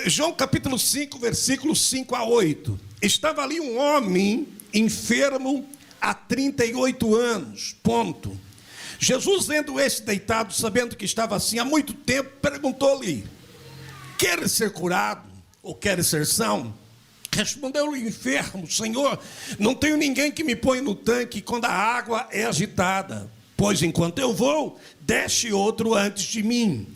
João capítulo 5, versículos 5 a 8. Estava ali um homem enfermo há 38 anos, ponto. Jesus, vendo esse deitado, sabendo que estava assim há muito tempo, perguntou-lhe: queres ser curado ou queres ser são? Respondeu-lhe o enfermo: Senhor, não tenho ninguém que me ponha no tanque quando a água é agitada, pois enquanto eu vou, desce outro antes de mim.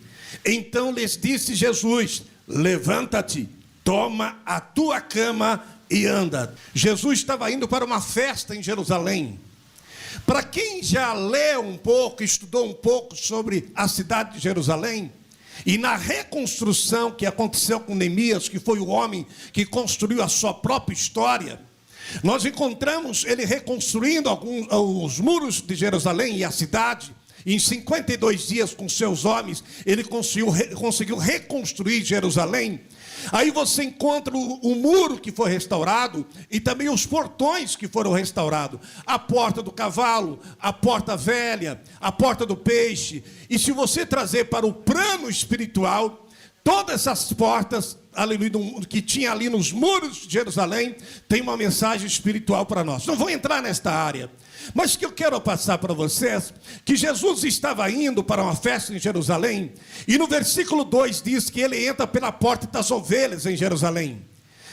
Então lhes disse Jesus: levanta-te, toma a tua cama e anda. Jesus estava indo para uma festa em Jerusalém. Para quem já leu um pouco, estudou um pouco sobre a cidade de Jerusalém, e na reconstrução que aconteceu com Neemias, que foi o homem que construiu a sua própria história, nós encontramos ele reconstruindo os muros de Jerusalém e a cidade. Em 52 dias com seus homens, ele conseguiu reconstruir Jerusalém. Aí você encontra o muro que foi restaurado e também os portões que foram restaurados. A porta do cavalo, a porta velha, a porta do peixe. E se você trazer para o plano espiritual, todas essas portas, aleluia, que tinha ali nos muros de Jerusalém, tem uma mensagem espiritual para nós. Não vou entrar nesta área, mas que eu quero passar para vocês, que Jesus estava indo para uma festa em Jerusalém, e no versículo 2 diz que ele entra pela porta das ovelhas em Jerusalém.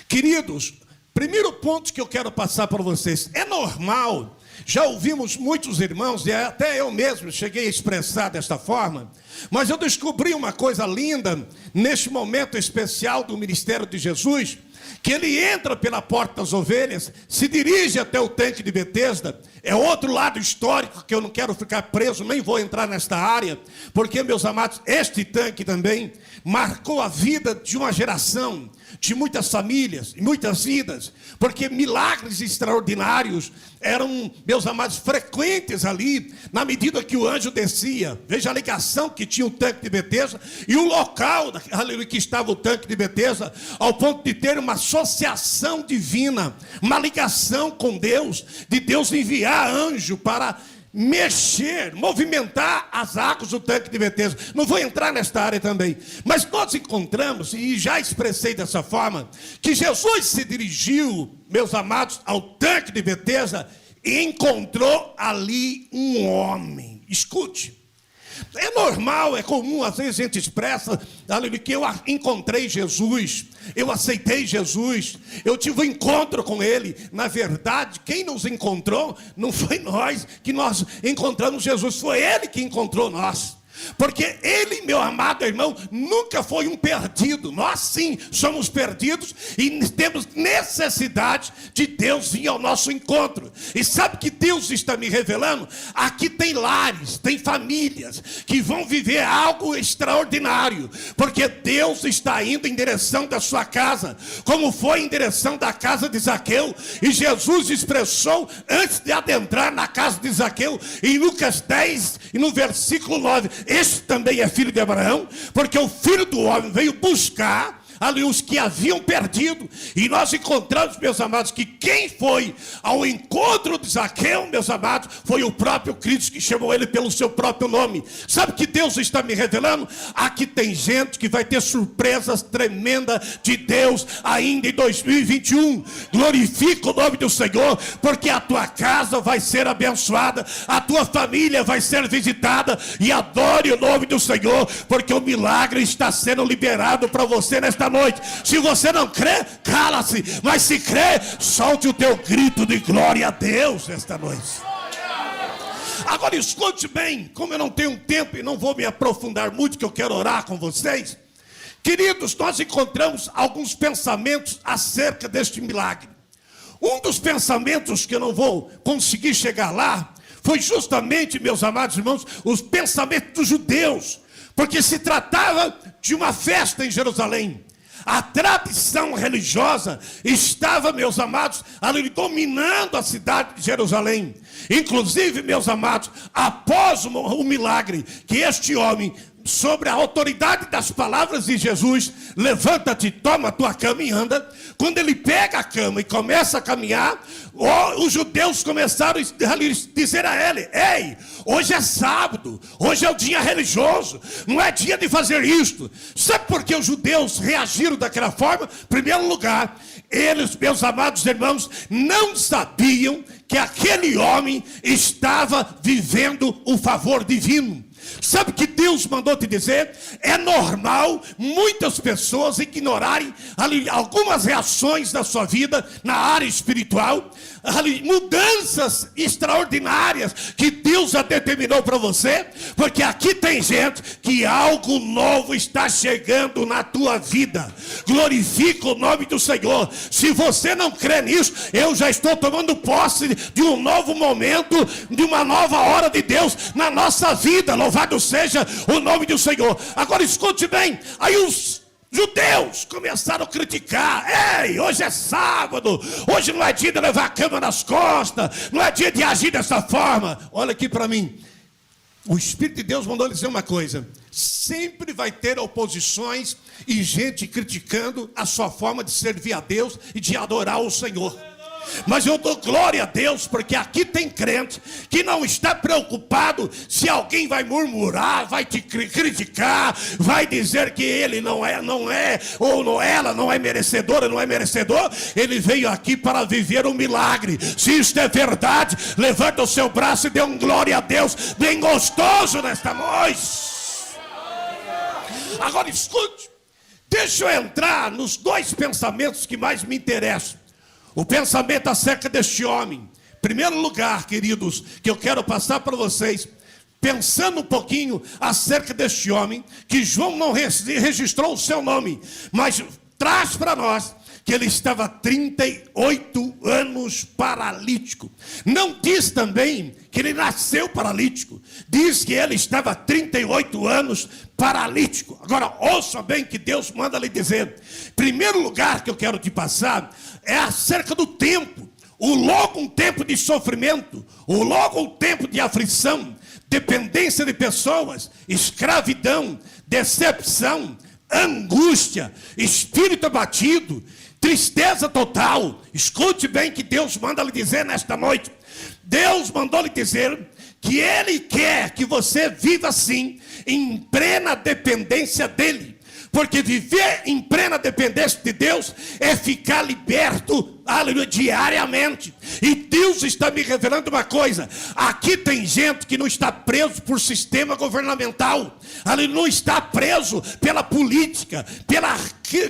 Queridos, primeiro ponto que eu quero passar para vocês: é normal, já ouvimos muitos irmãos, e até eu mesmo cheguei a expressar desta forma, mas eu descobri uma coisa linda, neste momento especial do ministério de Jesus, que ele entra pela porta das ovelhas, se dirige até o tanque de Betesda. É outro lado histórico que eu não quero ficar preso, nem vou entrar nesta área, porque, meus amados, este tanque também marcou a vida de uma geração, de muitas famílias e muitas vidas, porque milagres extraordinários eram, meus amados, frequentes ali, na medida que o anjo descia. Veja a ligação que tinha o tanque de Betesda e o local, aleluia, que estava o tanque de Betesda, ao ponto de ter uma associação divina, uma ligação com Deus, de Deus enviar anjo para mexer, movimentar as águas do tanque de Betesda. Não vou entrar nesta área também, mas nós encontramos, e já expressei dessa forma, que Jesus se dirigiu, meus amados, ao tanque de Betesda e encontrou ali um homem. Escute, é normal, é comum, às vezes a gente expressa, aleluia, que eu encontrei Jesus, eu aceitei Jesus, eu tive um encontro com Ele. Na verdade, quem nos encontrou não foi nós que nós encontramos Jesus, foi Ele que encontrou nós. Porque Ele, meu amado irmão, nunca foi um perdido. Nós sim somos perdidos e temos necessidade de Deus vir ao nosso encontro. E sabe que Deus está me revelando? Aqui tem lares, tem famílias que vão viver algo extraordinário, porque Deus está indo em direção da sua casa, como foi em direção da casa de Zaqueu. E Jesus expressou, antes de adentrar na casa de Zaqueu, em Lucas 10 e no versículo 9: este também é filho de Abraão, porque o Filho do Homem veio buscar ali os que haviam perdido. E nós encontramos, meus amados, que quem foi ao encontro de Zaqueu, meus amados, foi o próprio Cristo, que chamou ele pelo seu próprio nome. Sabe que Deus está me revelando? Aqui tem gente que vai ter surpresas tremendas de Deus ainda em 2021. Glorifica o nome do Senhor, porque a tua casa vai ser abençoada, a tua família vai ser visitada, e adore o nome do Senhor, porque o milagre está sendo liberado para você nesta noite. Se você não crê, cala-se, mas se crê, solte o teu grito de glória a Deus esta noite. Agora escute bem, como eu não tenho tempo e não vou me aprofundar muito, que eu quero orar com vocês. Queridos, nós encontramos alguns pensamentos acerca deste milagre. Um dos pensamentos, que eu não vou conseguir chegar lá, foi justamente, meus amados irmãos, os pensamentos dos judeus, porque se tratava de uma festa em Jerusalém. A tradição religiosa estava, meus amados, ali dominando a cidade de Jerusalém. Inclusive, meus amados, após o milagre que este homem, sobre a autoridade das palavras de Jesus, levanta-te, toma a tua cama e anda. Quando ele pega a cama e começa a caminhar, os judeus começaram a dizer a ele: ei, hoje é sábado, hoje é o dia religioso, não é dia de fazer isto. Sabe por que os judeus reagiram daquela forma? Em primeiro lugar, eles, meus amados irmãos, não sabiam que aquele homem estava vivendo o favor divino. Sabe o que Deus mandou te dizer? É normal muitas pessoas ignorarem algumas reações da sua vida na área espiritual, mudanças extraordinárias que Deus já determinou para você, porque aqui tem gente que algo novo está chegando na tua vida. Glorifica o nome do Senhor. Se você não crê nisso, eu já estou tomando posse de um novo momento, de uma nova hora de Deus na nossa vida. Louvado seja o nome do Senhor. Agora escute bem, aí os judeus começaram a criticar: ei, hoje é sábado, hoje não é dia de levar a cama nas costas, não é dia de agir dessa forma. Olha aqui para mim, o Espírito de Deus mandou lhe dizer uma coisa: sempre vai ter oposições e gente criticando a sua forma de servir a Deus e de adorar o Senhor. Mas eu dou glória a Deus, porque aqui tem crente que não está preocupado se alguém vai murmurar, vai te criticar, vai dizer que ele não é, ou não, ela não é merecedora, não é merecedor. Ele veio aqui para viver um milagre. Se isto é verdade, levanta o seu braço e dê um glória a Deus bem gostoso nesta noite. Agora escute, deixa eu entrar nos dois pensamentos que mais me interessam. O pensamento acerca deste homem. Em primeiro lugar, queridos, que eu quero passar para vocês, pensando um pouquinho acerca deste homem, que João não registrou o seu nome, mas traz para nós que ele estava 38 anos paralítico. Não diz também que ele nasceu paralítico, diz que ele estava 38 anos paralítico. Agora ouça bem que Deus manda lhe dizer. Primeiro lugar que eu quero te passar é acerca do tempo. O logo um tempo de sofrimento, o logo um tempo de aflição, dependência de pessoas, escravidão, decepção, angústia, espírito abatido, tristeza total. Escute bem que Deus manda lhe dizer nesta noite. Deus mandou lhe dizer que Ele quer que você viva assim, em plena dependência dEle. Porque viver em plena dependência de Deus é ficar liberto, aleluia, diariamente. E Deus está me revelando uma coisa: aqui tem gente que não está preso por sistema governamental, aleluia, não está preso pela política, pela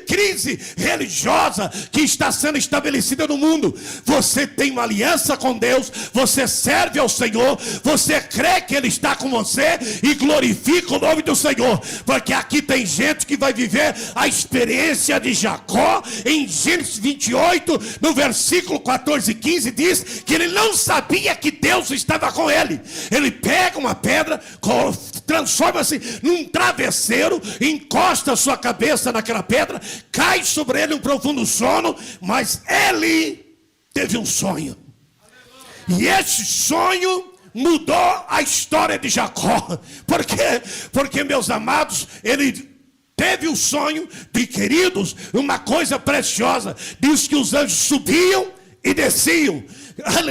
crise religiosa que está sendo estabelecida no mundo. Você tem uma aliança com Deus, você serve ao Senhor, você crê que Ele está com você e glorifica o nome do Senhor. Porque aqui tem gente que vai viver a experiência de Jacó. Em Gênesis 28, no versículo 14 e 15, diz que ele não sabia que Deus estava com ele. Ele pega uma pedra, transforma-se num travesseiro, encosta a sua cabeça naquela pedra, cai sobre ele um profundo sono. Mas ele teve um sonho, e esse sonho mudou a história de Jacó. Por quê? Porque, meus amados, ele teve o sonho de, queridos, uma coisa preciosa. Diz que os anjos subiam e desciam.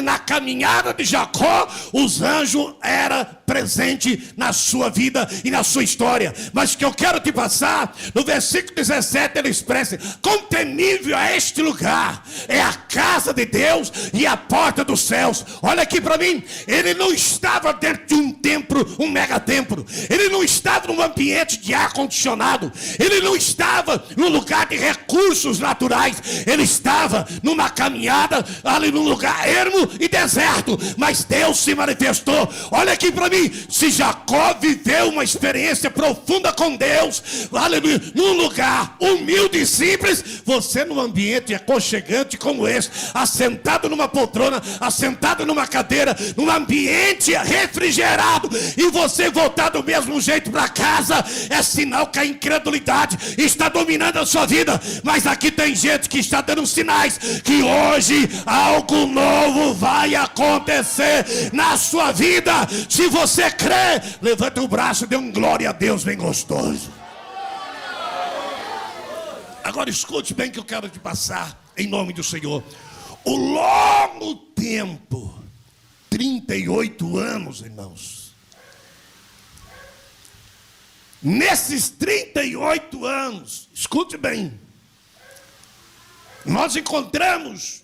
Na caminhada de Jacó, os anjos eram presentes na sua vida e na sua história. Mas o que eu quero te passar, no versículo 17, ele expressa: quão temível é este lugar, é a casa de Deus e a porta dos céus. Olha aqui para mim, ele não estava dentro de um templo, um mega templo. Ele não estava num ambiente de ar condicionado. Ele não estava num lugar de recursos naturais. Ele estava numa caminhada ali num lugar ermo e deserto, mas Deus se manifestou. Olha aqui para mim, se Jacó viveu uma experiência profunda com Deus, aleluia, num lugar humilde e simples, você num ambiente aconchegante como esse, assentado numa poltrona, assentado numa cadeira, num ambiente refrigerado, e você voltar do mesmo jeito para casa, é sinal que a incredulidade está dominando a sua vida. Mas aqui tem gente que está dando sinais que hoje algo novo vai acontecer na sua vida. Se você crê, levanta o braço e dê um glória a Deus bem gostoso. Agora escute bem que eu quero te passar, em nome do Senhor. O longo tempo, 38 anos, irmãos. Nesses 38 anos, escute bem, nós encontramos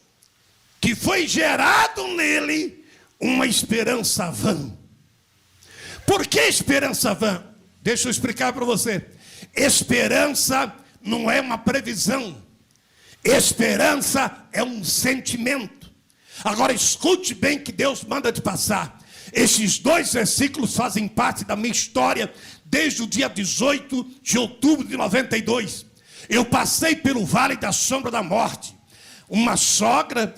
que foi gerado nele uma esperança vã. Por que esperança vã? Deixa eu explicar para você. Esperança não é uma previsão. Esperança é um sentimento. Agora escute bem que Deus manda te passar. Esses 2 versículos fazem parte da minha história desde o dia 18 de outubro de 92. Eu passei pelo vale da sombra da morte.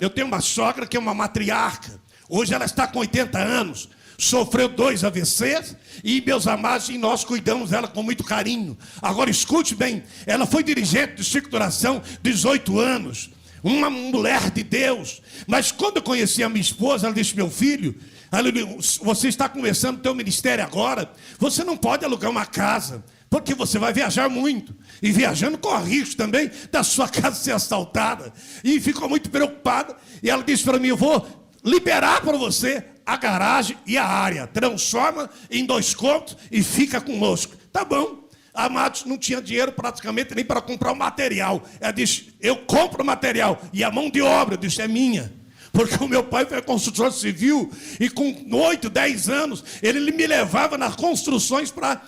Eu tenho uma sogra que é uma matriarca. Hoje ela está com 80 anos. Sofreu 2 AVCs e, meus amados, e nós cuidamos dela com muito carinho. Agora escute bem, ela foi dirigente do Círculo de Oração 18 anos, uma mulher de Deus. Mas quando eu conheci a minha esposa, ela disse: meu filho, você está começando o teu ministério agora, você não pode alugar uma casa, porque você vai viajar muito, e viajando corre risco também da sua casa ser assaltada. E ficou muito preocupada, e ela disse para mim: eu vou liberar para você a garagem e a área, transforma em 2 cômodos e fica conosco. Tá bom. Amados, não tinha dinheiro praticamente nem para comprar o material. Ela disse: eu compro o material, e a mão de obra, eu disse, é minha. Porque o meu pai foi construtor civil, e com 8, 10 anos, ele me levava nas construções para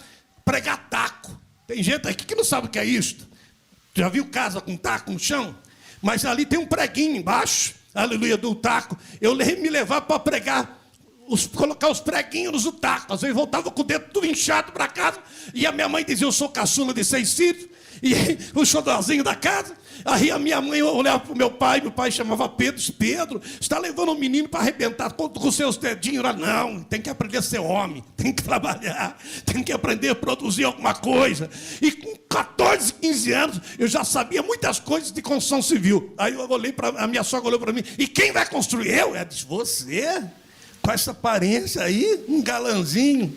pregar taco. Tem gente aqui que não sabe o que é isso. Já viu casa com taco no chão? Mas ali tem um preguinho embaixo, aleluia, do taco. Eu me levava para pregar, colocar os preguinhos no taco. Às vezes voltava com o dedo tudo inchado para casa. E a minha mãe dizia: eu sou caçula de 6 filhos, e o xodózinho da casa. Aí a minha mãe olhava para o meu pai chamava Pedro, disse: Pedro, está levando um menino para arrebentar com seus dedinhos? Não, tem que aprender a ser homem, tem que trabalhar, tem que aprender a produzir alguma coisa. E com 14, 15 anos, eu já sabia muitas coisas de construção civil. Aí eu olhei a minha sogra olhou para mim: e quem vai construir? Ela disse: você? Com essa aparência aí, um galanzinho,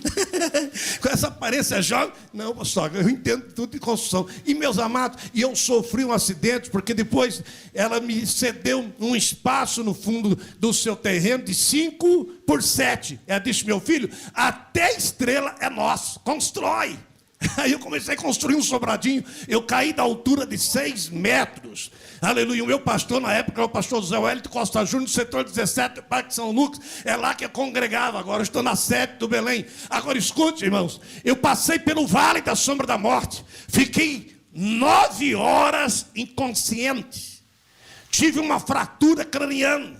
com essa aparência jovem. Não, sogra, eu entendo tudo de construção. E, meus amados, eu sofri um acidente, porque depois ela me cedeu um espaço no fundo do seu terreno de 5 por 7. Ela disse: meu filho, até estrela é nosso, constrói. Aí eu comecei a construir um sobradinho. Eu caí da altura de 6 metros. Aleluia. O meu pastor na época era o pastor José Wellington Costa Júnior, no setor 17 do Parque São Lucas. É lá que eu congregava. Agora eu estou na sede do Belém. Agora escute, irmãos. Eu passei pelo vale da sombra da morte. Fiquei 9 horas inconsciente. Tive uma fratura craniana.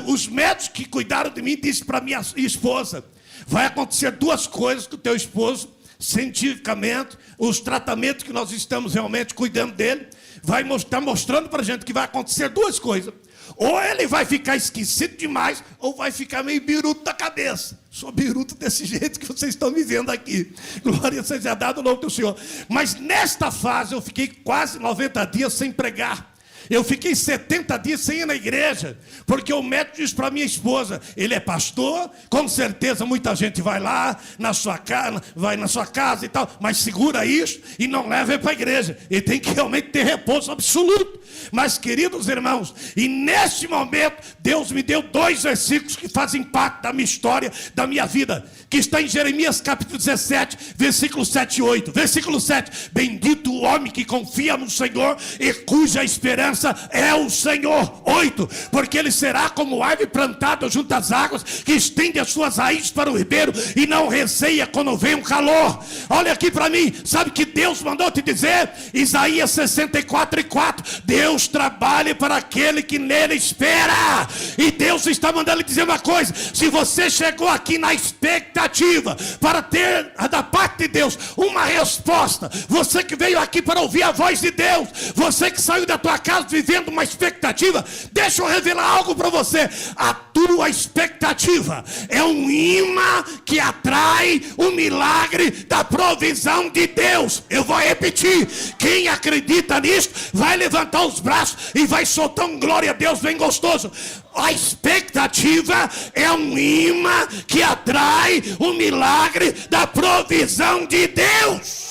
Os médicos que cuidaram de mim disseram para minha esposa: vai acontecer 2 coisas com o teu esposo. Cientificamente, os tratamentos que nós estamos realmente cuidando dele, vai estar mostrando para a gente que vai acontecer 2 coisas. Ou ele vai ficar esquecido demais, ou vai ficar meio biruto da cabeça. Sou biruto desse jeito que vocês estão me vendo aqui. Glória seja dada ao nome do Senhor. Mas nesta fase eu fiquei quase 90 dias sem pregar. Eu fiquei 70 dias sem ir na igreja, porque o médico disse para minha esposa: ele é pastor, com certeza muita gente vai lá na sua casa e tal, mas segura isso e não leva ele para a igreja. Ele tem que realmente ter repouso absoluto. Mas, queridos irmãos, e neste momento Deus me deu 2 versículos que fazem parte da minha história, da minha vida, que está em Jeremias capítulo 17, versículos 7 e 8. Versículo 7: bendito o homem que confia no Senhor e cuja esperança é o Senhor. 8: porque ele será como árvore plantada junto às águas, que estende as suas raízes para o ribeiro e não receia quando vem um calor. Olha aqui para mim, sabe que Deus mandou te dizer? Isaías 64:4: Deus trabalha para aquele que nele espera. E Deus está mandando lhe dizer uma coisa: se você chegou aqui na expectativa para ter da parte de Deus uma resposta, você que veio aqui para ouvir a voz de Deus, você que saiu da tua casa vivendo uma expectativa, deixa eu revelar algo para você. A tua expectativa é um imã que atrai o milagre da provisão de Deus. Eu vou repetir: quem acredita nisso vai levantar os braços e vai soltar um glória a Deus bem gostoso. A expectativa é um imã que atrai o milagre da provisão de Deus.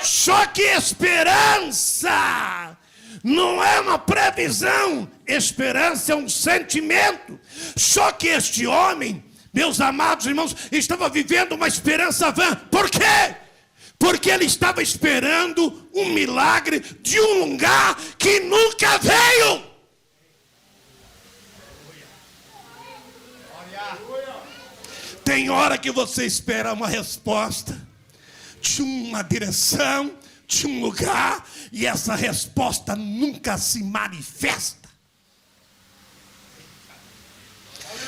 Só que esperança não é uma previsão, esperança é um sentimento. Só que este homem, meus amados irmãos, estava vivendo uma esperança vã. Por quê? Porque ele estava esperando um milagre de um lugar que nunca veio. Tem hora que você espera uma resposta de uma direção, de um lugar, e essa resposta nunca se manifesta.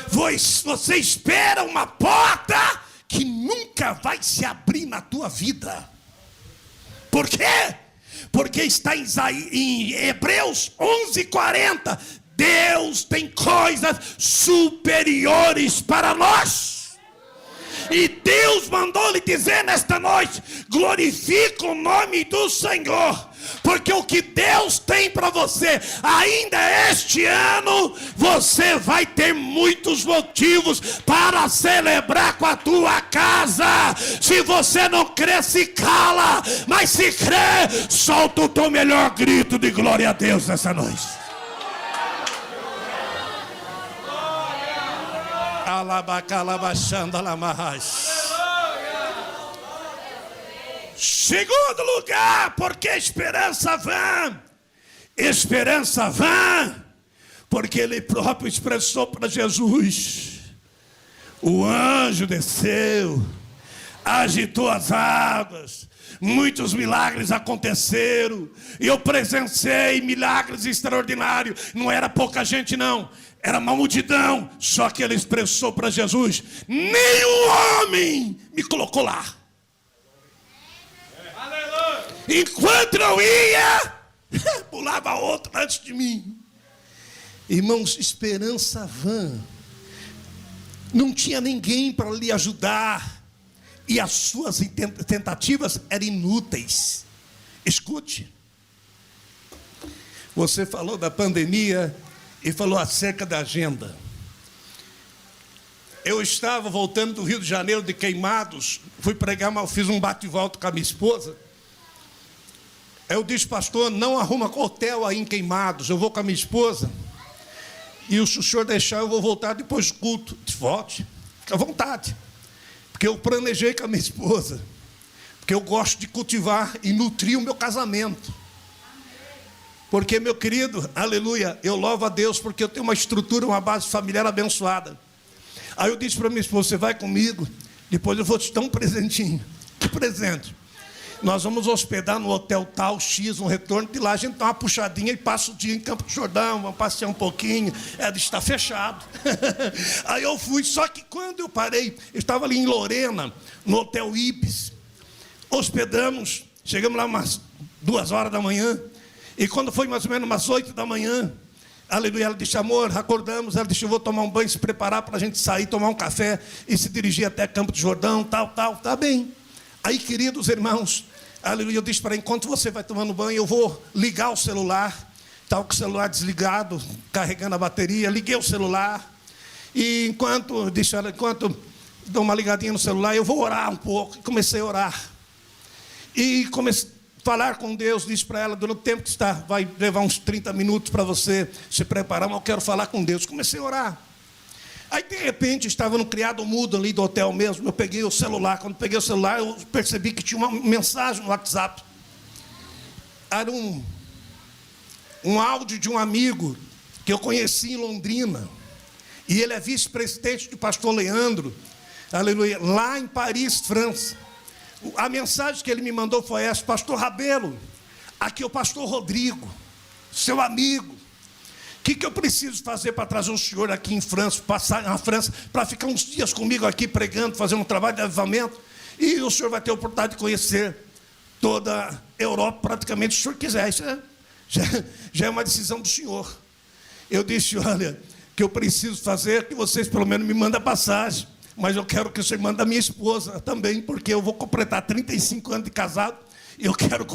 Você espera uma porta que nunca vai se abrir na tua vida. Por quê? Porque está em Hebreus 11:40. Deus tem coisas superiores para nós. E Deus mandou lhe dizer nesta noite: glorifica o nome do Senhor, porque o que Deus tem para você ainda este ano, você vai ter muitos motivos para celebrar com a tua casa. Se você não crê, se cala, mas se crê, solta o teu melhor grito de glória a Deus nessa noite. Segundo lugar, porque esperança vã. Esperança vã, porque ele próprio expressou para Jesus. O anjo desceu, agitou as águas, muitos milagres aconteceram. Eu presenciei milagres extraordinários. Não era pouca gente não, era uma multidão. Só que ele expressou para Jesus: nenhum homem me colocou lá. Enquanto eu ia, pulava outro antes de mim. Irmãos, esperança vã. Não tinha ninguém para lhe ajudar, e as suas tentativas eram inúteis. Escute, você falou da pandemia e falou acerca da agenda. Eu estava voltando do Rio de Janeiro de Queimados, fui pregar, mas fiz um bate e volta com a minha esposa. Eu disse: pastor, não arruma hotel aí em Queimados, eu vou com a minha esposa, e se o senhor deixar, eu vou voltar depois do culto. Volte, fica à vontade, porque eu planejei com a minha esposa, porque eu gosto de cultivar e nutrir o meu casamento. Porque, meu querido, aleluia, eu louvo a Deus, porque eu tenho uma estrutura, uma base familiar abençoada. Aí eu disse para minha esposa: você vai comigo, depois eu vou te dar um presentinho. Que presente? Nós vamos hospedar no hotel tal, X, no retorno, de lá a gente dá uma puxadinha e passa o dia em Campos do Jordão, vamos passear um pouquinho. Está fechado. Aí eu fui, só que quando eu parei, eu estava ali em Lorena, no Hotel Ibis. Hospedamos, chegamos lá umas 2 horas da manhã, e quando foi mais ou menos umas 8 da manhã, aleluia, ela disse: amor, acordamos. Ela disse: eu vou tomar um banho, se preparar para a gente sair, tomar um café e se dirigir até Campos do Jordão, tal, tá bem. Aí, queridos irmãos, aleluia, eu disse para ela: enquanto você vai tomando banho, eu vou ligar o celular. Estava com o celular desligado, carregando a bateria. Liguei o celular, e enquanto dou uma ligadinha no celular, eu vou orar um pouco. E comecei a orar, e comecei a falar com Deus. Disse para ela: durante o tempo que está, vai levar uns 30 minutos para você se preparar, mas eu quero falar com Deus. Comecei a orar. Aí, de repente, estava no criado mudo ali do hotel mesmo. Eu peguei o celular. Quando peguei o celular, eu percebi que tinha uma mensagem no WhatsApp. Era um áudio de um amigo que eu conheci em Londrina. E ele é vice-presidente do pastor Leandro, aleluia, lá em Paris, França. A mensagem que ele me mandou foi essa: pastor Rabelo, aqui é o pastor Rodrigo, seu amigo. O que eu preciso fazer para trazer o senhor aqui em França, passar na França, para ficar uns dias comigo aqui pregando, fazendo um trabalho de avivamento? E o senhor vai ter a oportunidade de conhecer toda a Europa, praticamente, se o senhor quiser. Isso já é uma decisão do senhor. Eu disse: olha, que eu preciso fazer que vocês pelo menos me mandem a passagem, mas eu quero que o senhor mande a minha esposa também, porque eu vou completar 35 anos de casado e eu quero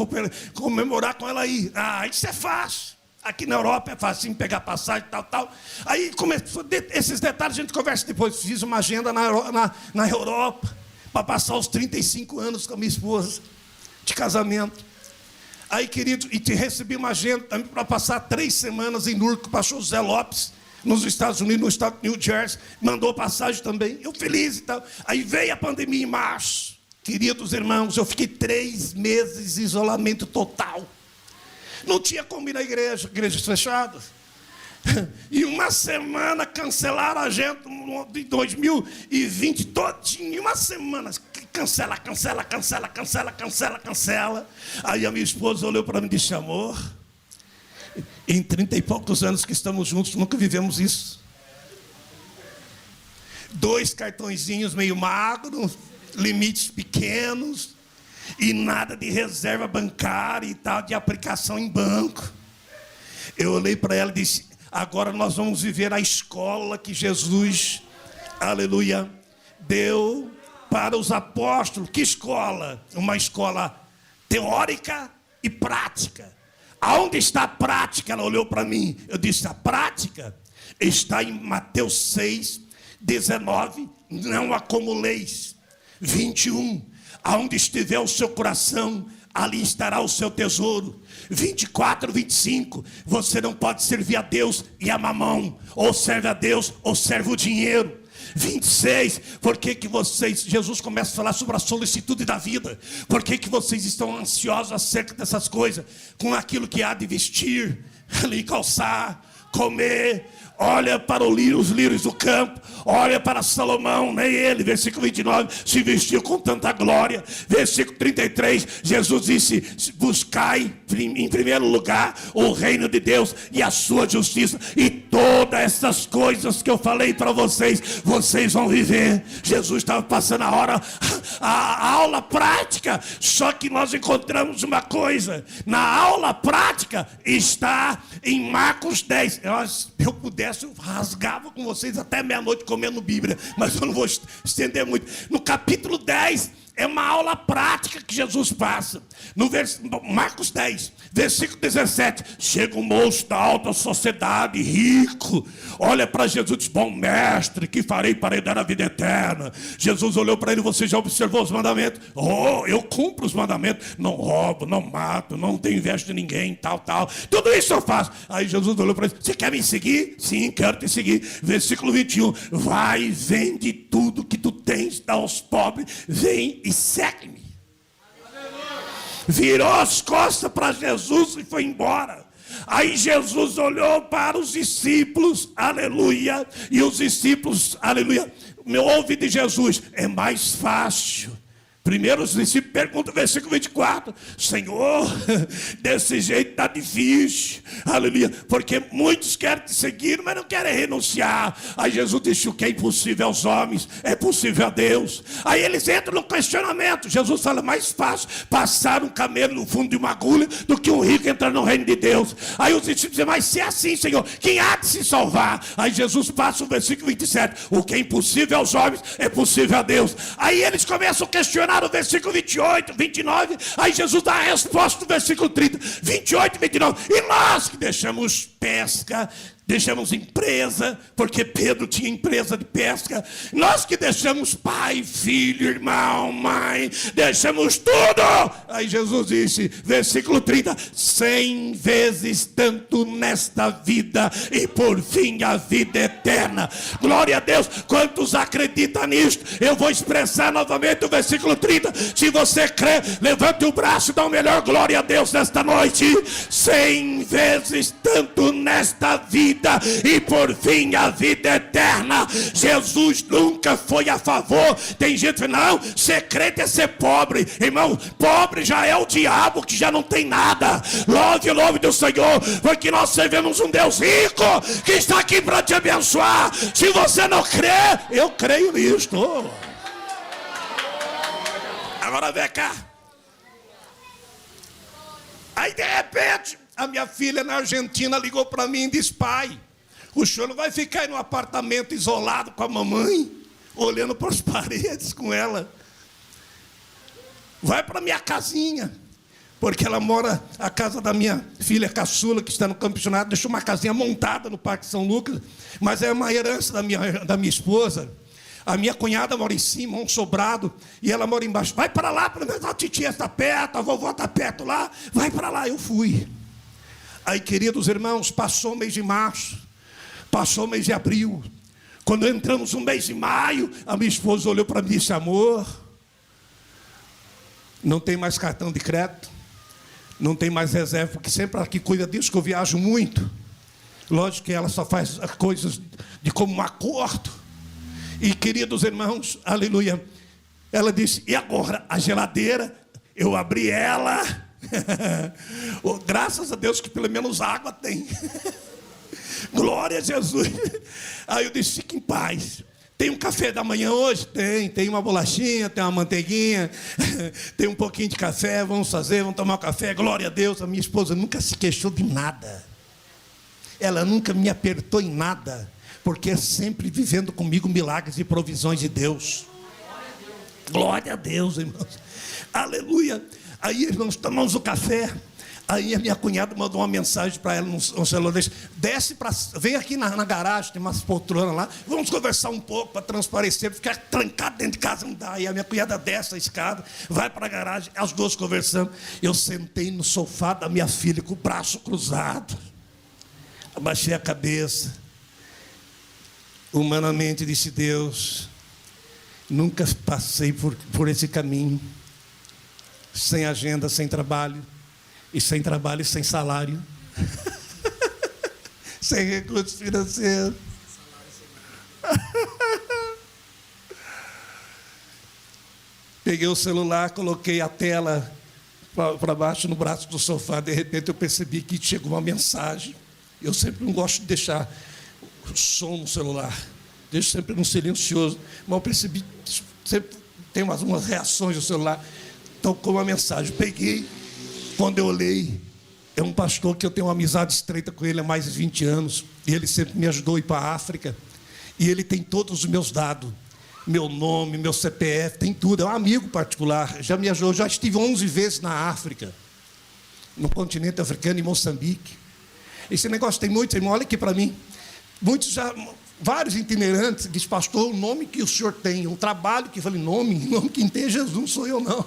comemorar com ela aí. Ah, isso é fácil. Aqui na Europa é fácil pegar passagem, tal. Aí, esses detalhes a gente conversa depois. Fiz uma agenda na Europa, para passar os 35 anos com a minha esposa. de casamento. Aí, querido, e te recebi uma agenda também para passar 3 semanas em Newark com o pastor José Lopes, nos Estados Unidos, no estado de New Jersey. Mandou passagem também, eu feliz e tal. Aí veio a pandemia em março. Queridos irmãos, eu fiquei 3 meses em isolamento total. Não tinha como ir na igreja, igrejas fechadas. E uma semana cancelaram a agenda de 2020 todinho. Em uma semana, cancela. Aí a minha esposa olhou para mim e disse: amor, em 30 e poucos anos que estamos juntos, nunca vivemos isso. 2 cartõezinhos meio magros, limites pequenos, e nada de reserva bancária e tal, de aplicação em banco. Eu olhei para ela e disse: agora nós vamos viver a escola que Jesus, aleluia, deu para os apóstolos. Que escola? Uma escola teórica e prática. Aonde está a prática? Ela olhou para mim. Eu disse: a prática está em Mateus 6, 19. Não acumuleis. 21. Aonde estiver o seu coração, ali estará o seu tesouro. 24, 25, você não pode servir a Deus e a mamão, ou serve a Deus ou serve o dinheiro. 26, por que vocês, Jesus começa a falar sobre a solicitude da vida, por que vocês estão ansiosos acerca dessas coisas, com aquilo que há de vestir, ali calçar, comer. Olha para os lírios do campo, olha para Salomão, nem ele, versículo 29, se vestiu com tanta glória. Versículo 33, Jesus disse: buscai em primeiro lugar o reino de Deus e a sua justiça, e todas essas coisas que eu falei para vocês, vocês vão viver. Jesus estava passando a aula prática, só que nós encontramos uma coisa, na aula prática está em Marcos 10, eu pudesse, eu rasgava com vocês até meia-noite comendo Bíblia, mas eu não vou estender muito. No capítulo 10, é uma aula prática que Jesus passa. No Marcos 10, versículo 17, chega um moço da alta sociedade, rico, olha para Jesus e diz: bom mestre, que farei para herdar a vida eterna? Jesus olhou para ele: você já observou os mandamentos? Oh, eu cumpro os mandamentos, não roubo, não mato, não tenho inveja de ninguém, tal, tudo isso eu faço. Aí Jesus olhou para ele: você quer me seguir? Sim, quero te seguir. Versículo 21, vai, vende tudo que tu tens, dá aos pobres, vem e segue-me. Virou as costas para Jesus e foi embora. Aí Jesus olhou para os discípulos, aleluia, e os discípulos, aleluia, me ouve de Jesus: é mais fácil. Primeiro os discípulos perguntam, versículo 24, Senhor, desse jeito está difícil, aleluia, porque muitos querem te seguir, mas não querem renunciar. Aí Jesus disse: o que é impossível aos homens é possível a Deus. Aí eles entram no questionamento. Jesus fala: mais fácil passar um camelo no fundo de uma agulha do que um rico entrar no reino de Deus. Aí os discípulos dizem: mas se é assim, Senhor, quem há de se salvar? Aí Jesus passa o versículo 27, o que é impossível aos homens é possível a Deus. Aí eles começam a questionar o versículo 28, 29, aí Jesus dá a resposta do versículo 30, 28 e 29, e nós que deixamos pesca, deixamos empresa, porque Pedro tinha empresa de pesca, nós que deixamos pai, filho, irmão, mãe, deixamos tudo. Aí Jesus disse, versículo 30, 100 vezes tanto nesta vida e por fim a vida eterna. Glória a Deus. Quantos acreditam nisto? Eu vou expressar novamente o versículo 30. Se você crê, levante o braço e dá o melhor glória a Deus nesta noite. 100 vezes tanto nesta vida e por fim a vida eterna. Jesus nunca foi a favor. Tem gente que não, ser crente é ser pobre. Irmão, pobre já é o diabo, que já não tem nada. Louve o nome do Senhor, porque nós servimos um Deus rico que está aqui para te abençoar. Se você não crê, eu creio nisto. Agora vem cá. Aí de repente a minha filha na Argentina ligou para mim e disse: pai, o senhor não vai ficar aí no apartamento isolado com a mamãe, olhando para as paredes com ela? Vai para minha casinha. Porque ela mora, a casa da minha filha caçula, que está no campeonato, deixou uma casinha montada no Parque São Lucas, mas é uma herança da minha esposa. A minha cunhada mora em cima, um sobrado, e ela mora embaixo. Vai para lá, pelo menos a titia está perto, a vovó está perto lá. Vai para lá, eu fui. Aí, queridos irmãos, passou o mês de março, passou o mês de abril. Quando entramos no mês de maio, a minha esposa olhou para mim e disse: amor, não tem mais cartão de crédito, não tem mais reserva, porque sempre ela que cuida disso, que eu viajo muito. Lógico que ela só faz as coisas de comum acordo. E, queridos irmãos, aleluia, ela disse: e agora? A geladeira, eu abri ela. Oh, graças a Deus que pelo menos água tem. Glória a Jesus. Aí eu disse: fique em paz. Tem um café da manhã hoje? Tem uma bolachinha, tem uma manteiguinha, tem um pouquinho de café, vamos tomar um café. Glória a Deus. A minha esposa nunca se queixou de nada. Ela nunca me apertou em nada, porque é sempre vivendo comigo milagres e provisões de Deus. Glória a Deus, irmãos. Aleluia. Aí, irmãos, tomamos o café. Aí a minha cunhada mandou uma mensagem para ela no celular: vem aqui na garagem, tem umas poltronas lá, vamos conversar um pouco para transparecer, ficar trancado dentro de casa não dá. Aí a minha cunhada desce a escada, vai para a garagem, as duas conversando. Eu sentei no sofá da minha filha com o braço cruzado, abaixei a cabeça. Humanamente, disse: Deus, nunca passei por esse caminho, sem agenda, sem trabalho, e sem trabalho e sem salário, sem recursos financeiros. Peguei o celular, coloquei a tela para baixo no braço do sofá. De repente eu percebi que chegou uma mensagem. Eu sempre não gosto de deixar o som no celular, deixo sempre no silencioso, mas eu percebi que sempre tem umas reações no celular. Tocou uma mensagem, peguei. Quando eu olhei, é um pastor que eu tenho uma amizade estreita com ele há mais de 20 anos, e ele sempre me ajudou a ir para a África, e ele tem todos os meus dados, meu nome, meu CPF, tem tudo, é um amigo particular, já me ajudou, já estive 11 vezes na África, no continente africano, em Moçambique. Esse negócio tem muitos, irmão, olha aqui para mim, vários itinerantes, diz: pastor, o nome que o senhor tem, um trabalho que eu falei: nome quem tem é Jesus, não sou eu não.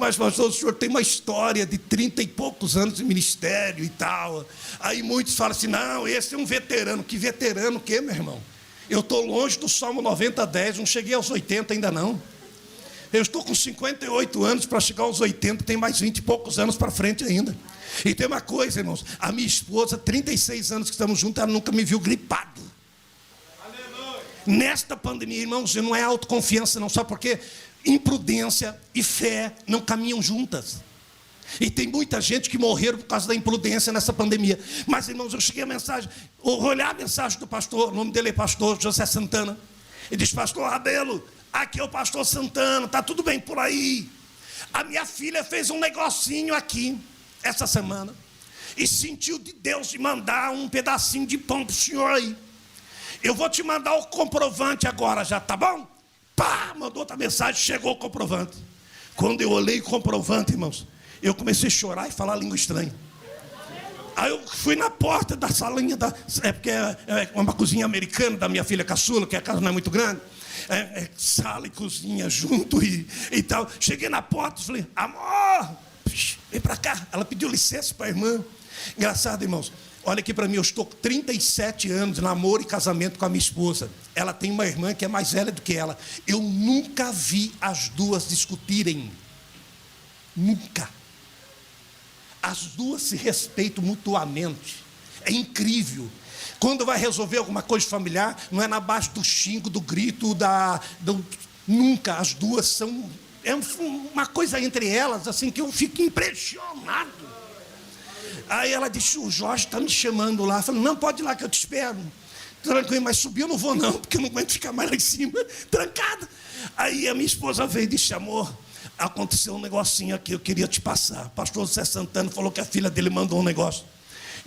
Mas, pastor, o senhor tem uma história de 30 e poucos anos de ministério e tal. Aí muitos falam assim: não, esse é um veterano. Que veterano o quê, meu irmão? Eu estou longe do Salmo 90:10, não cheguei aos 80 ainda não. Eu estou com 58 anos para chegar aos 80, tem mais 20 e poucos anos para frente ainda. E tem uma coisa, irmãos, a minha esposa, 36 anos que estamos juntos, ela nunca me viu gripado. Aleluia. Nesta pandemia, irmãos, não é autoconfiança não, sabe por quê? Imprudência e fé não caminham juntas. E tem muita gente que morreram por causa da imprudência nessa pandemia. Mas, irmãos, eu cheguei a mensagem, eu vou olhar a mensagem do pastor, o nome dele é pastor José Santana. Ele diz: pastor Rabelo, aqui é o pastor Santana, está tudo bem por aí. A minha filha fez um negocinho aqui, essa semana, e sentiu de Deus de mandar um pedacinho de pão para o senhor aí. Eu vou te mandar o comprovante agora já, tá bom? Pá, mandou outra mensagem, chegou o comprovante. Quando eu olhei o comprovante, irmãos, eu comecei a chorar e falar língua estranha. Aí eu fui na porta da salinha, porque é uma cozinha americana da minha filha caçula, que a casa não é muito grande. Sala e cozinha junto e tal. Cheguei na porta e falei: amor, vem para cá. Ela pediu licença para a irmã. Engraçado, irmãos. Olha aqui para mim, eu estou com 37 anos de namoro e casamento com a minha esposa. Ela tem uma irmã que é mais velha do que ela. Eu nunca vi as duas discutirem. Nunca. As duas se respeitam mutuamente. É incrível. Quando vai resolver alguma coisa familiar, não é na base do xingo, do grito, nunca. As duas são... É uma coisa entre elas, assim, que eu fico impressionado. Aí ela disse: o Jorge está me chamando lá. Eu falei: não, pode ir lá que eu te espero. Tranquilo, mas subir eu não vou não, porque eu não aguento ficar mais lá em cima, trancado. Aí a minha esposa veio e disse: amor, aconteceu um negocinho aqui, eu queria te passar. O pastor José Santana falou que a filha dele mandou um negócio.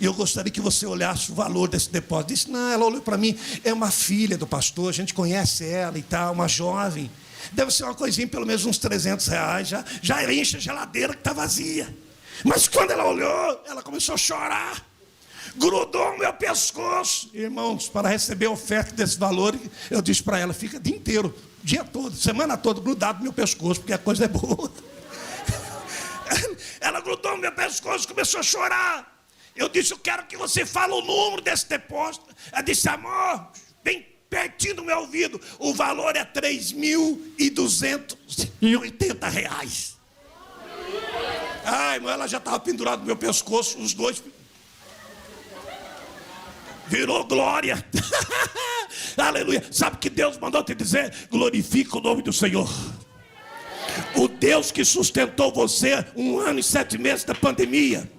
E eu gostaria que você olhasse o valor desse depósito. Disse: não, ela olhou para mim, é uma filha do pastor, a gente conhece ela e tal, uma jovem. Deve ser uma coisinha, pelo menos uns R$300, já enche a geladeira que está vazia. Mas quando ela olhou, ela começou a chorar. grudou no meu pescoço. Irmãos, para receber a oferta desse valor, eu disse para ela, fica o dia inteiro, dia todo, semana toda, grudado no meu pescoço, porque a coisa é boa. Ela grudou no meu pescoço, começou a chorar. Eu disse, eu quero que você fale o número desse depósito. Ela disse, amor, bem pertinho do meu ouvido, o valor é R$3.280. Ai, irmão, ela já estava pendurada no meu pescoço, os dois. Virou glória. Aleluia. Sabe o que Deus mandou te dizer? Glorifica o nome do Senhor. O Deus que sustentou você 1 ano e 7 meses da pandemia.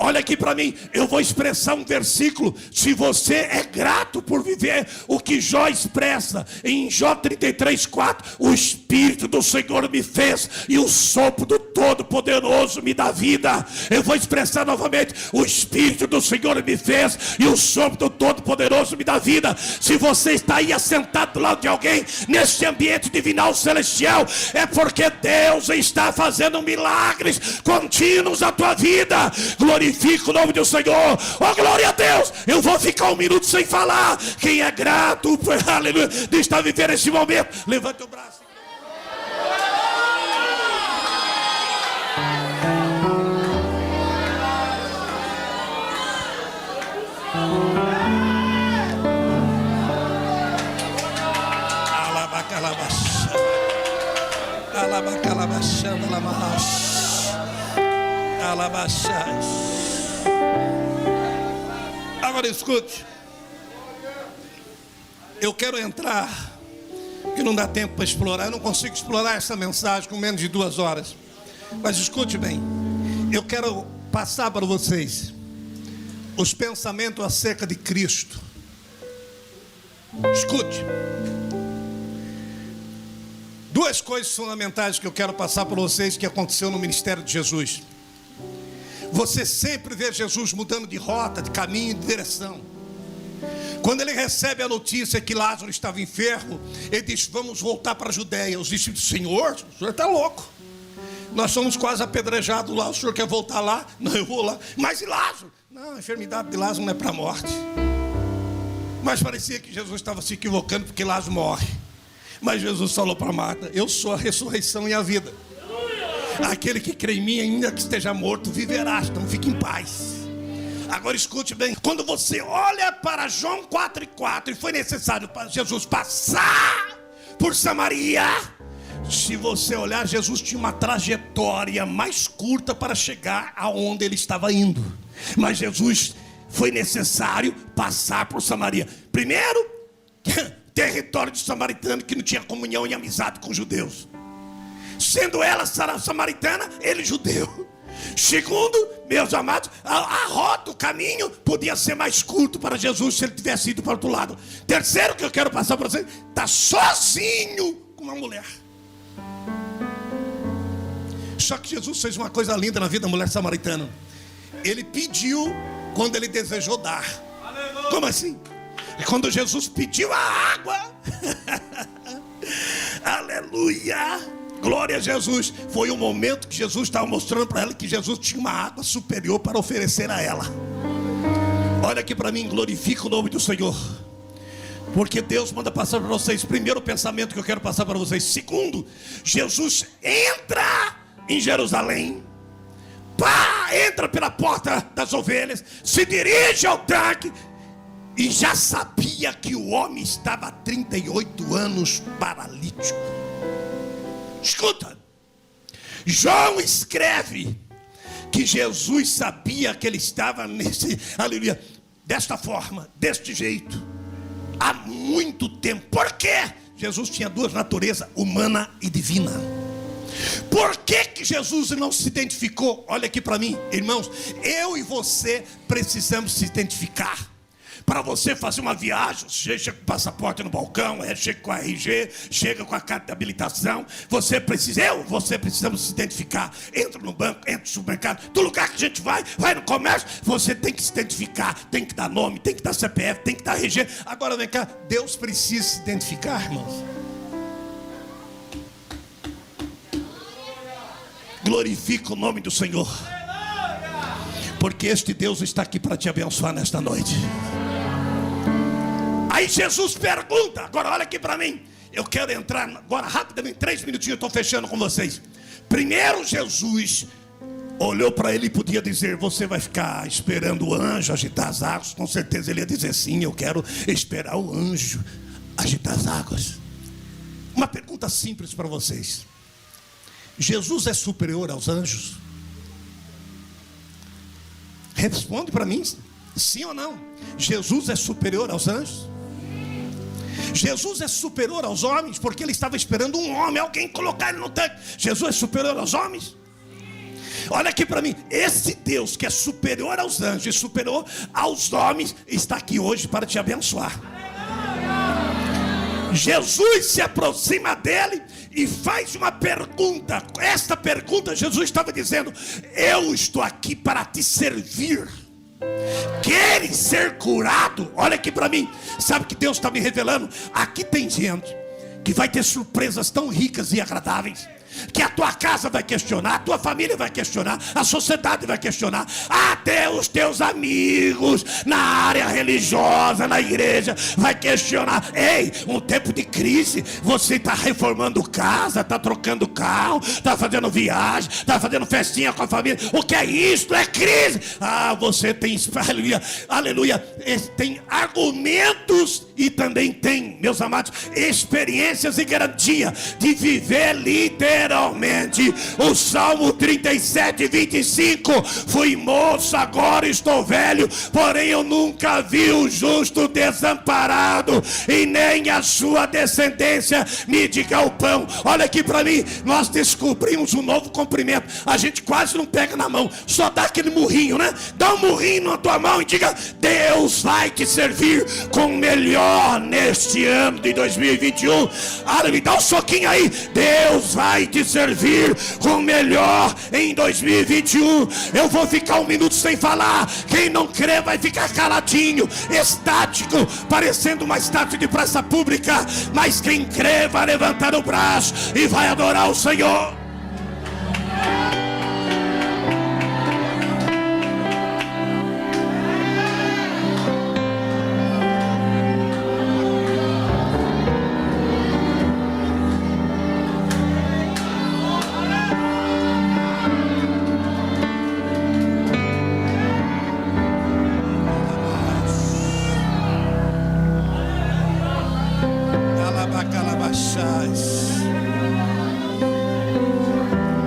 Olha aqui para mim, eu vou expressar um versículo. Se você é grato por viver o que Jó expressa em Jó 33:4, o Espírito do Senhor me fez e o sopro do Todo-Poderoso me dá vida. Eu vou expressar novamente, o Espírito do Senhor me fez e o sopro do Todo-Poderoso me dá vida. Se você está aí assentado do lado de alguém nesse ambiente divinal celestial, é porque Deus está fazendo milagres contínuos na tua vida. Glorifica o nome do Senhor. Oh, glória a Deus. Eu vou ficar 1 minuto sem falar. Quem é grato, aleluia, de estar vivendo esse momento, levante o braço. Agora escute, eu quero entrar, que não dá tempo para explorar, eu não consigo explorar essa mensagem com menos de 2 horas, mas escute bem, eu quero passar para vocês os pensamentos acerca de Cristo. Escute, 2 coisas fundamentais que eu quero passar para vocês que aconteceu no ministério de Jesus. Você sempre vê Jesus mudando de rota, de caminho, de direção. Quando ele recebe a notícia que Lázaro estava enfermo, ele diz, vamos voltar para a Judeia. Os discípulos, Senhor, o senhor está louco. Nós somos quase apedrejados lá, o senhor quer voltar lá? Não, eu vou lá. Mas e Lázaro? Não, a enfermidade de Lázaro não é para a morte. Mas parecia que Jesus estava se equivocando porque Lázaro morre. Mas Jesus falou para Marta, eu sou a ressurreição e a vida. Aquele que crê em mim, ainda que esteja morto, viverá. Então fique em paz. Agora escute bem, quando você olha para João 4:4, e foi necessário para Jesus passar por Samaria. Se você olhar, Jesus tinha uma trajetória mais curta para chegar aonde ele estava indo. Mas Jesus foi necessário passar por Samaria. Primeiro, território de samaritano que não tinha comunhão e amizade com os judeus. Sendo ela samaritana, ele judeu. Segundo, meus amados, a rota, o caminho podia ser mais curto para Jesus se ele tivesse ido para o outro lado. Terceiro que eu quero passar para vocês, está sozinho com uma mulher. Só que Jesus fez uma coisa linda na vida da mulher samaritana. Ele pediu quando ele desejou dar. Aleluia. Como assim? Quando Jesus pediu a água, aleluia, glória a Jesus, foi o momento que Jesus estava mostrando para ela que Jesus tinha uma água superior para oferecer a ela. Olha aqui para mim, glorifica o nome do Senhor, porque Deus manda passar para vocês. Primeiro pensamento que eu quero passar para vocês. Segundo, Jesus entra em Jerusalém, entra pela porta das ovelhas, se dirige ao tanque, e já sabia que o homem estava há 38 anos paralítico. Escuta, João escreve que Jesus sabia que ele estava aleluia, desta forma, deste jeito, há muito tempo. Por quê? Jesus tinha 2 naturezas, humana e divina. Por que Jesus não se identificou? Olha aqui para mim, irmãos, eu e você precisamos se identificar. Para você fazer uma viagem, você chega com o passaporte no balcão, chega com a RG, chega com a carta de habilitação. Você precisamos se identificar. Entra no banco, entra no supermercado, do lugar que a gente vai no comércio, você tem que se identificar, tem que dar nome, tem que dar CPF, tem que dar RG. Agora vem cá, Deus precisa se identificar, irmãos. Glorifica o nome do Senhor. porque este Deus está aqui para te abençoar nesta noite. Aí Jesus pergunta, agora olha aqui para mim. Eu quero entrar agora rapidamente, 3 minutinhos, eu estou fechando com vocês. Primeiro Jesus olhou para ele e podia dizer: você vai ficar esperando o anjo agitar as águas? Com certeza ele ia dizer: sim, eu quero esperar o anjo agitar as águas. Uma pergunta simples para vocês: Jesus é superior aos anjos? Responde para mim, sim ou não? Jesus é superior aos anjos? Jesus é superior aos homens, porque ele estava esperando um homem, alguém colocar ele no tanque. Jesus é superior aos homens? Olha aqui para mim, esse Deus que é superior aos anjos e superior aos homens está aqui hoje para te abençoar. Jesus se aproxima dele e faz uma pergunta. Esta pergunta, Jesus estava dizendo: eu estou aqui para te servir. Queres ser curado? Olha aqui para mim. Sabe que Deus está me revelando? Aqui tem gente que vai ter surpresas tão ricas e agradáveis, que a tua casa vai questionar, a tua família vai questionar, a sociedade vai questionar, até os teus amigos na área religiosa, na igreja, vai questionar. Ei, um tempo de crise, você está reformando casa, está trocando carro, está fazendo viagem, está fazendo festinha com a família. O que é isso? É crise. Você tem, aleluia, aleluia, tem argumentos e também tem, meus amados, experiências e garantia de viver literalmente o Salmo 37, 25. Fui moço, agora estou velho, porém eu nunca vi o justo desamparado, e nem a sua descendência mendigar o pão. Olha aqui para mim, nós descobrimos um novo comprimento. A gente quase não pega na mão, só dá aquele murrinho, né? Dá um murrinho na tua mão e diga: Deus vai te servir com o melhor neste ano de 2021. Me dá um soquinho aí. Deus vai te servir com o melhor em 2021. Eu vou ficar 1 minuto sem falar. Quem não crê vai ficar caladinho, estático, parecendo uma estátua de praça pública. Mas quem crê vai levantar o braço e vai adorar o Senhor.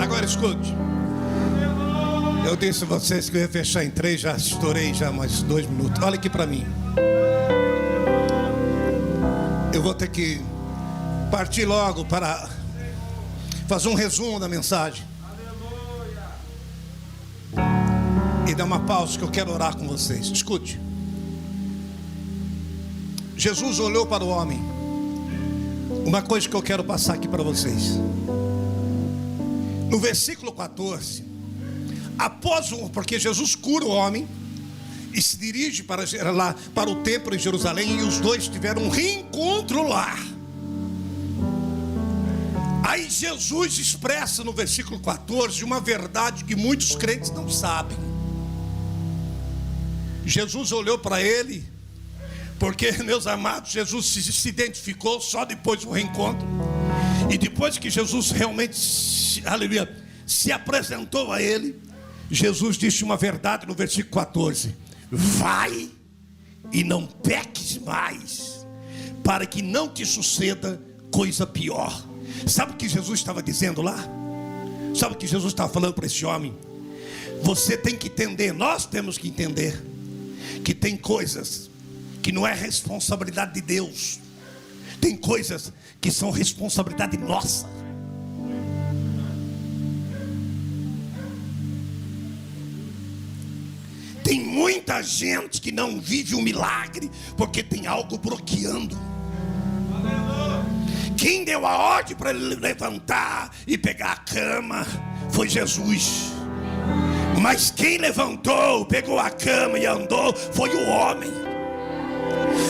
Agora escute. Eu disse a vocês que eu ia fechar em 3, já estourei já mais 2 minutos. Olha aqui para mim. Eu vou ter que partir logo para fazer um resumo da mensagem e dar uma pausa, que eu quero orar com vocês. Escute. Jesus olhou para o homem. Uma coisa que eu quero passar aqui para vocês. No versículo 14, porque Jesus cura o homem e se dirige para o templo em Jerusalém, e os dois tiveram um reencontro lá. Aí Jesus expressa no versículo 14 uma verdade que muitos crentes não sabem. Jesus olhou para ele, porque, meus amados, Jesus se identificou só depois do reencontro. E depois que Jesus realmente, aleluia, se apresentou a ele, Jesus disse uma verdade no versículo 14: vai e não peques mais, para que não te suceda coisa pior. Sabe o que Jesus estava dizendo lá? Sabe o que Jesus estava falando para esse homem? Você tem que entender, nós temos que entender, que tem coisas que não é responsabilidade de Deus, tem coisas que são responsabilidade nossa. Tem muita gente que não vive o milagre porque tem algo bloqueando. Quem deu a ordem para ele levantar e pegar a cama foi Jesus. Mas quem levantou, pegou a cama e andou foi o homem.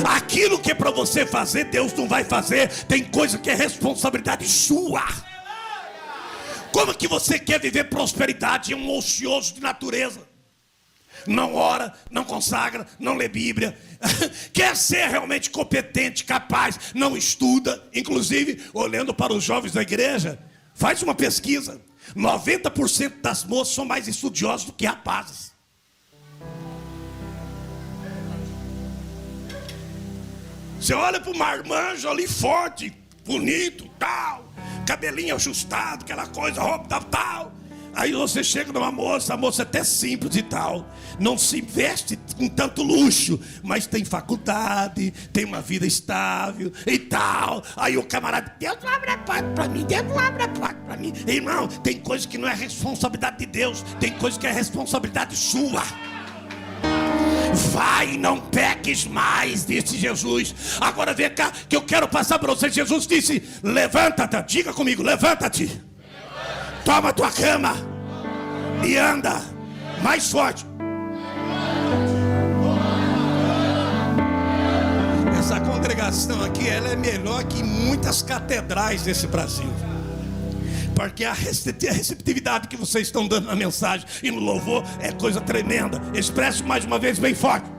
Aquilo que é para você fazer, Deus não vai fazer. Tem coisa que é responsabilidade sua. Como que você quer viver prosperidade em um ocioso de natureza? não ora, não consagra, não lê Bíblia, quer ser realmente competente, capaz, não estuda. Inclusive, olhando para os jovens da igreja, faz uma pesquisa, 90% das moças são mais estudiosos do que rapazes. Você olha para o marmanjo ali forte, bonito, tal, cabelinho ajustado, aquela coisa, roupa tal. Aí você chega numa moça, a moça é até simples e tal, não se veste com tanto luxo, mas tem faculdade, tem uma vida estável e tal. Aí o camarada, Deus não abre a porta para mim, Deus não abre a porta para mim. Irmão, tem coisa que não é responsabilidade de Deus, tem coisa que é responsabilidade sua. Vai, não peques mais, disse Jesus. Agora vem cá, que eu quero passar para você. Jesus disse, levanta-te, diga comigo, levanta-te. Toma a tua cama e anda mais forte. Essa congregação aqui, ela é melhor que muitas catedrais desse Brasil, porque a receptividade que vocês estão dando na mensagem e no louvor é coisa tremenda. Expresso mais uma vez bem forte.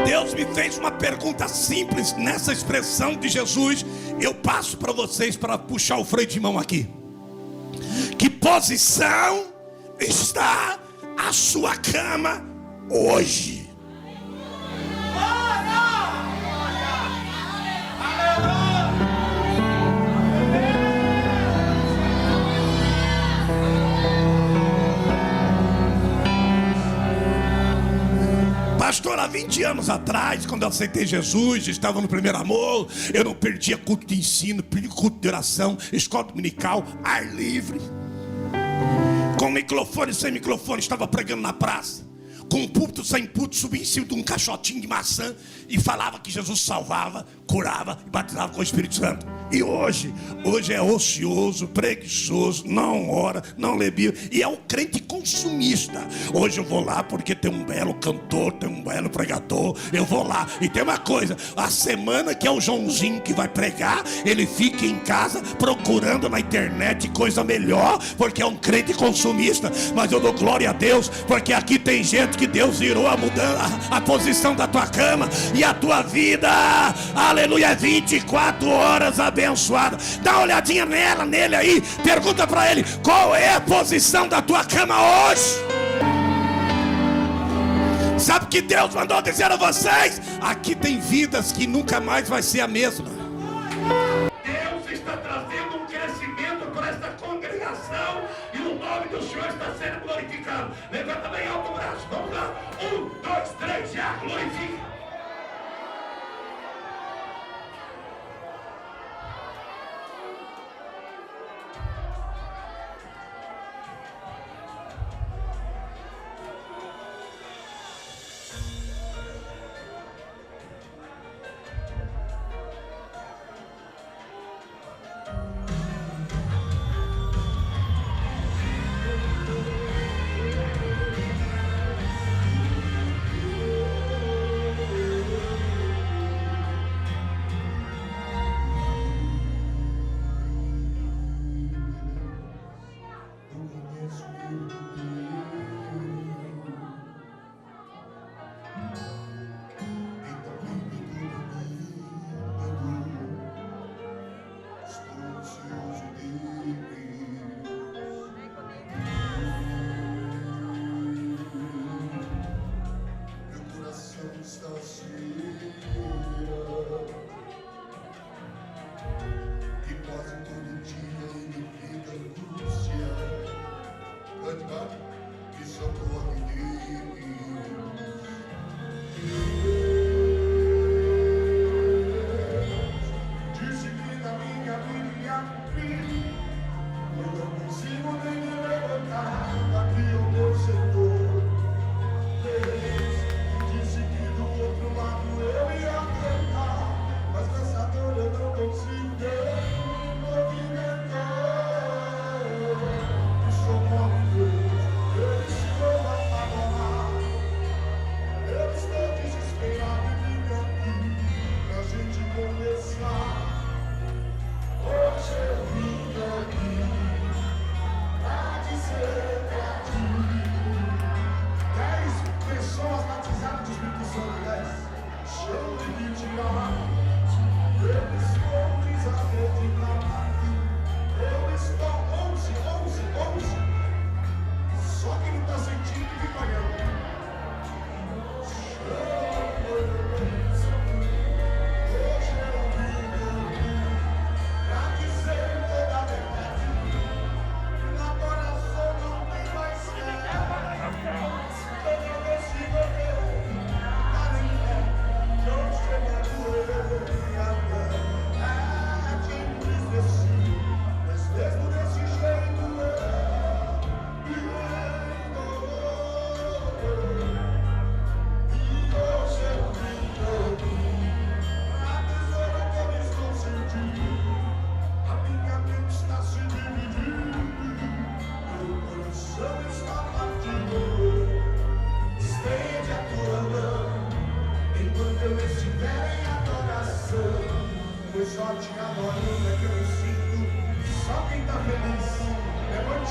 Deus me fez uma pergunta simples nessa expressão de Jesus. Eu passo para vocês para puxar o freio de mão aqui. Que posição está a sua cama hoje? Pastor, há 20 anos atrás, quando eu aceitei Jesus, estava no primeiro amor, eu não perdia culto de ensino, culto de oração, escola dominical, ar livre. Com microfone, sem microfone, estava pregando na praça. Com púlpito, sem púlpito, subia em cima de um caixotinho de maçã e falava que Jesus salvava, curava e batizava com o Espírito Santo. E hoje é ocioso, preguiçoso, não ora, não lê Bíblia, e é um crente consumista. Hoje eu vou lá porque tem um belo cantor, tem um belo pregador, eu vou lá. E tem uma coisa, a semana que é o Joãozinho que vai pregar, ele fica em casa procurando na internet coisa melhor, porque é um crente consumista. Mas eu dou glória a Deus, porque aqui tem gente que Deus virou a posição da tua cama e a tua vida, aleluia, 24 horas abençoada. Dá uma olhadinha nele aí, pergunta para ele, qual é a posição da tua cama hoje? Sabe o que Deus mandou dizer a vocês? Aqui tem vidas que nunca mais vai ser a mesma. Deus está trazendo um crescimento para esta congregação e o nome do Senhor está sendo glorificado. Levanta bem alto o braço, vamos lá, 1, 2, 3, já, glorifica.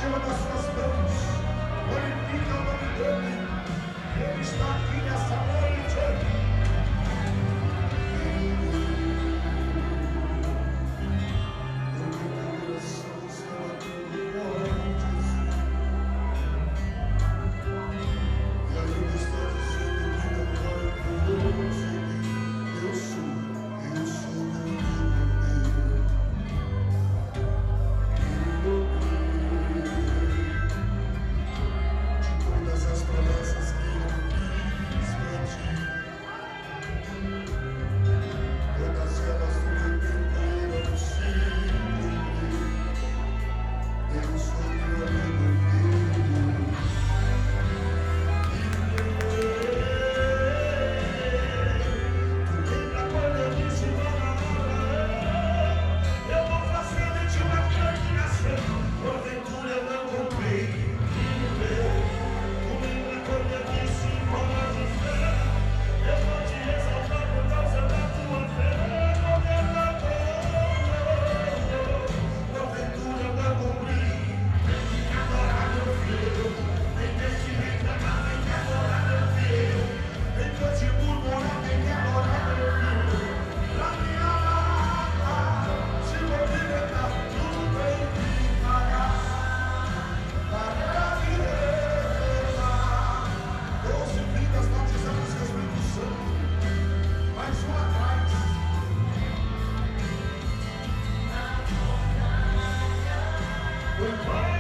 Levante uma das suas mãos, glorifica o nome dele. Ele está aqui nessa noite. Goodbye.